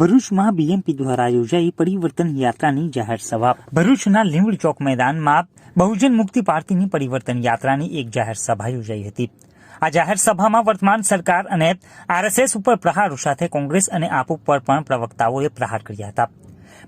ભરૂચમાં બીએમપી દ્વારા યોજાઈ પરિવર્તન યાત્રાની જાહેર સભા। ભરૂચના લીંબડી ચોક મેદાનમાં બહુજન મુક્તિ પાર્ટીની પરિવર્તન યાત્રાની એક જાહેર સભા યોજાઈ હતી। આ જાહેર સભામાં વર્તમાન સરકાર અને આરએસએસ ઉપર પ્રહારો સાથે કોંગ્રેસ અને આપ ઉપર પણ પ્રવક્તાઓએ પ્રહાર કર્યા હતા।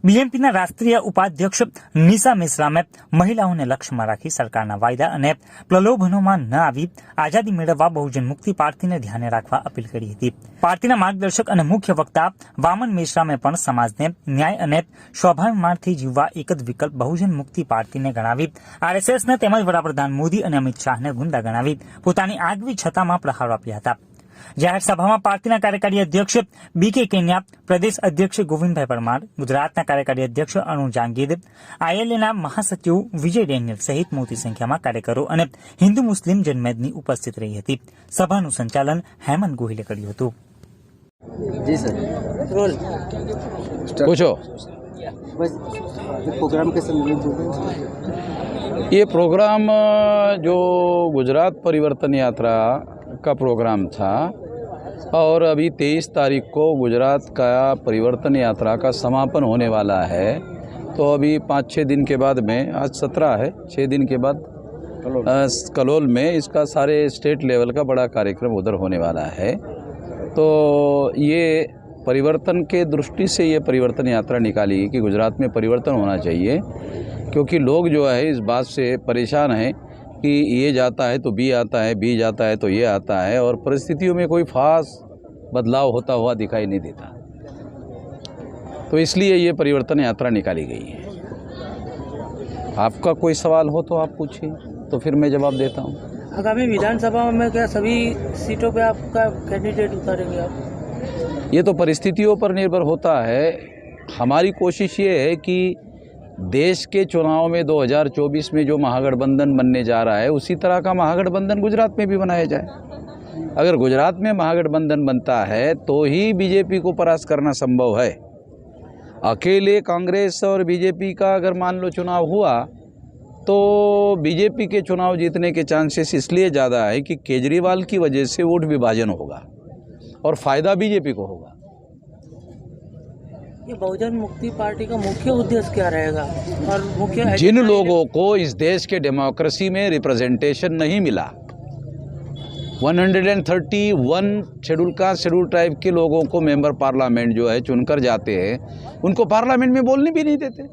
બીએમપીના રાષ્ટ્રીય ઉપાધ્યક્ષ નિશા મિશ્રામે મહિલાઓને લક્ષ્યમાં રાખી સરકારના વાયદા અને પ્રલોભનોમાં ન આવી આઝાદી મેળવવા બહુજન મુક્તિ પાર્ટીને ધ્યાને રાખવા અપીલ કરી હતી। પાર્ટીના માર્ગદર્શક અને મુખ્ય વક્તા વામન મેશ્રામે પણ સમાજને ન્યાય અને સ્વાભિમાનથી જીવવા એક જ વિકલ્પ બહુજન મુક્તિ પાર્ટીને ગણાવી આરએસએસને તેમજ વડાપ્રધાન મોદી અને અમિત શાહને ગુંડા ગણાવી પોતાની આગવી છતામાં પ્રહારો આપ્યા હતા। જાહેર સભામાં પાર્ટીના કાર્યકારી અધ્યક્ષ બીકે કેન્યા, પ્રદેશ અધ્યક્ષ ગોવિંદભાઈ પરમાર, ગુજરાતના કાર્યકારી અધ્યક્ષ અરુણ જાંગીર, આઈએલએના મહાસચિવ વિજય ડેનિયલ સહિત મોટી સંખ્યામાં કાર્યકરો અને હિન્દુ મુસ્લિમ જનમેદની ઉપસ્થિત રહી હતી। સભાનું સંચાલન હેમંત ગોહિલે કર્યું હતું। जी सर, पूछो। बस प्रोग्राम के संबंधित ये प्रोग्राम जो गुजरात परिवर्तन यात्रा का प्रोग्राम था और अभी 23 तारीख को गुजरात का परिवर्तन यात्रा का समापन होने वाला है। तो अभी 5-6 दिन के बाद में, आज 17 है, 6 दिन के बाद कलोल में इसका सारे स्टेट लेवल का बड़ा कार्यक्रम उधर होने वाला है। तो ये परिवर्तन के दृष्टि से ये परिवर्तन यात्रा निकाली कि गुजरात में परिवर्तन होना चाहिए, क्योंकि लोग जो है इस बात से परेशान हैं कि ये जाता है तो बी आता है, बी जाता है तो ये आता है, और परिस्थितियों में कोई खास बदलाव होता हुआ दिखाई नहीं देता। तो इसलिए ये परिवर्तन यात्रा निकाली गई है। आपका कोई सवाल हो तो आप पूछिए, तो फिर मैं जवाब देता हूँ। आगामी विधानसभा में क्या सभी सीटों पे आपका कैंडिडेट उतारेंगे आप? ये तो परिस्थितियों पर निर्भर होता है। हमारी कोशिश ये है कि देश के चुनाव में 2024 में जो महागठबंधन बनने जा रहा है उसी तरह का महागठबंधन गुजरात में भी बनाया जाए। अगर गुजरात में महागठबंधन बनता है तो ही बीजेपी को परास्त करना संभव है। अकेले कांग्रेस और बीजेपी का अगर मान लो चुनाव हुआ तो बीजेपी के चुनाव जीतने के चांसेस इसलिए ज़्यादा है कि केजरीवाल की वजह से वोट विभाजन होगा और फ़ायदा बीजेपी को होगा। ये बहुजन मुक्ति पार्टी का मुख्य उद्देश्य क्या रहेगा? और मुख्य जिन लोगों को इस देश के डेमोक्रेसी में रिप्रेजेंटेशन नहीं मिला, 131 शेड्यूल कास्ट शेड्यूल ट्राइब के लोगों को मेंबर पार्लियामेंट जो है चुनकर जाते हैं, उनको पार्लियामेंट में बोलने भी नहीं देते।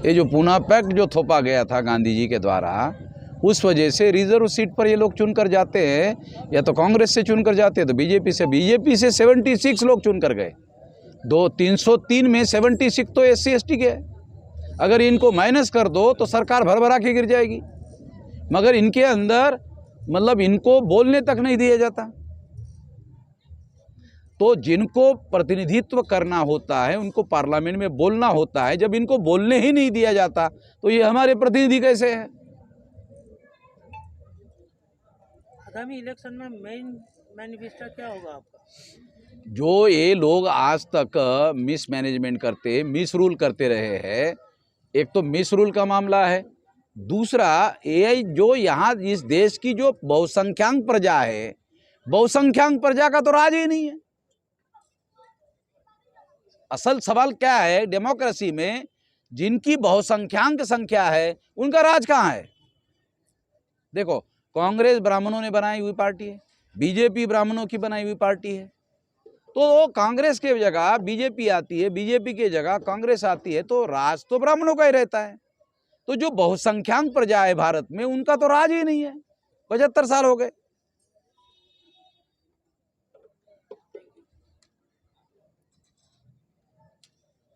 ये जो पूना पैक्ट जो थोपा गया था गांधी जी के द्वारा, उस वजह से रिजर्व सीट पर ये लोग चुनकर जाते हैं, या तो कांग्रेस से चुनकर जाते हैं तो बीजेपी से 76 लोग चुनकर गए। 303 में 76 तो SC ST के है। अगर इनको माइनस कर दो तो सरकार भरभरा के गिर जाएगी, मगर इनके अंदर मतलब इनको बोलने तक नहीं दिया जाता। तो जिनको प्रतिनिधित्व करना होता है उनको पार्लियामेंट में बोलना होता है, जब इनको बोलने ही नहीं दिया जाता तो ये हमारे प्रतिनिधि कैसे हैं? आगामी इलेक्शन में मेन मैनिफेस्टो क्या होगा आपका? जो ये लोग आज तक मिस मैनेजमेंट करते, मिस रूल करते रहे हैं, एक तो मिस रूल का मामला है, दूसरा ये जो यहाँ इस देश की जो बहुसंख्यांक प्रजा है, बहुसंख्यांक प्रजा का तो राज ही नहीं है। असल सवाल क्या है, डेमोक्रेसी में जिनकी बहुसंख्यांक संख्या है उनका राज कहाँ है? देखो, कांग्रेस ब्राह्मणों ने बनाई हुई पार्टी है, बीजेपी ब्राह्मणों की बनाई हुई पार्टी है। तो कांग्रेस के जगह बीजेपी आती है, बीजेपी की जगह कांग्रेस आती है, तो राज तो ब्राह्मणों का ही रहता है। तो जो बहुसंख्यांक प्रजा है भारत में, उनका तो राज ही नहीं है। 75 साल हो गए।